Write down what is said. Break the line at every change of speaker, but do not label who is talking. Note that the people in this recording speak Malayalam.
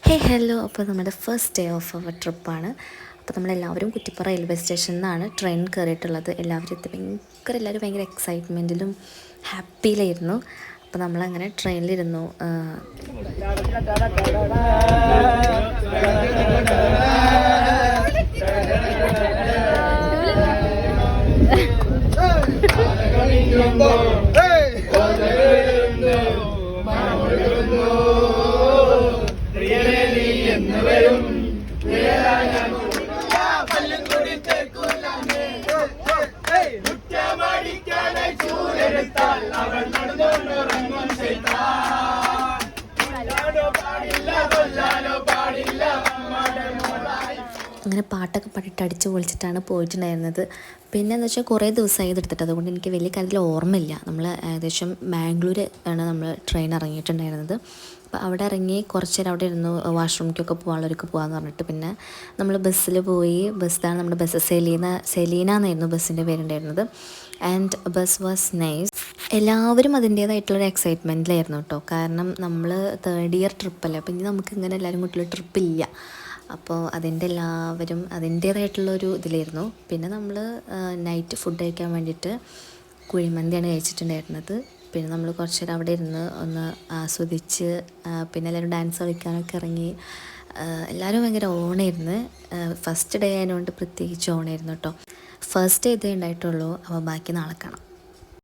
ഹലോ. അപ്പോൾ നമ്മുടെ ഫസ്റ്റ് ഡേ ഓഫ് അവർ ട്രിപ്പാണ്. അപ്പോൾ നമ്മളെല്ലാവരും കുറ്റിപ്പുറ റെയിൽവേ സ്റ്റേഷനിൽ നിന്നാണ് ട്രെയിൻ കയറിയിട്ടുള്ളത്. എല്ലാവരും ഭയങ്കര എക്സൈറ്റ്മെൻറ്റിലും ഹാപ്പിയിലായിരുന്നു. അപ്പോൾ നമ്മളങ്ങനെ ട്രെയിനിലിരുന്നു. അങ്ങനെ പാട്ടൊക്കെ പാടിയിട്ട് അടിച്ച് പൊളിച്ചിട്ടാണ് പോയിട്ടുണ്ടായിരുന്നത്. പിന്നെ എന്ന് വെച്ചാൽ കുറേ ദിവസമായി ഇതെടുത്തിട്ട്, അതുകൊണ്ട് എനിക്ക് വലിയ കാര്യത്തിൽ ഓർമ്മയില്ല. നമ്മൾ ഏകദേശം ബാംഗ്ലൂർ ആണ് നമ്മൾ ട്രെയിൻ ഇറങ്ങിയിട്ടുണ്ടായിരുന്നത്. അപ്പോൾ അവിടെ ഇറങ്ങി കുറച്ച് നേരം അവിടെ ഇരുന്നു, വാഷ്റൂമിലേക്കൊക്കെ പോകാനുള്ളവർക്ക് പോകാമെന്ന് പറഞ്ഞിട്ട് പിന്നെ നമ്മൾ ബസ്സിൽ പോയി. ബസ്സിലാണ് നമ്മുടെ ബസ്. സെലീന എന്നായിരുന്നു ബസ്സിൻ്റെ പേരുണ്ടായിരുന്നത്. And bus was nice. എല്ലാവരും അതിൻ്റേതായിട്ടുള്ളൊരു എക്സൈറ്റ്മെൻറ്റിലായിരുന്നു കേട്ടോ. കാരണം നമ്മൾ തേർഡ് ഇയർ ട്രിപ്പല്ലേ, അപ്പോൾ ഇനി നമുക്ക് ഇങ്ങനെ എല്ലാവരും കൂട്ടിയുള്ള ട്രിപ്പില്ല. അപ്പോൾ എല്ലാവരും അതിൻ്റേതായിട്ടുള്ളൊരു ഇതിലായിരുന്നു. പിന്നെ നമ്മൾ നൈറ്റ് ഫുഡ് കഴിക്കാൻ വേണ്ടിയിട്ട് കുഴിമന്തിയാണ് കഴിച്ചിട്ടുണ്ടായിരുന്നത്. പിന്നെ നമ്മൾ കുറച്ച് നേരം അവിടെ ഇരുന്ന് ഒന്ന് ആസ്വദിച്ച് പിന്നെ എല്ലാവരും ഡാൻസ് കളിക്കാനൊക്കെ ഇറങ്ങി. എല്ലാവരും ഭയങ്കര ഓണായിരുന്നു. ഫസ്റ്റ് ഡേ ആയതുകൊണ്ട് പ്രത്യേകിച്ച് ഓണായിരുന്നു കേട്ടോ. ഫസ്റ്റ് ഡേ ഇതേ ഉണ്ടായിട്ടുള്ളൂ. അപ്പോൾ ബാക്കി നാളെ കാണാം.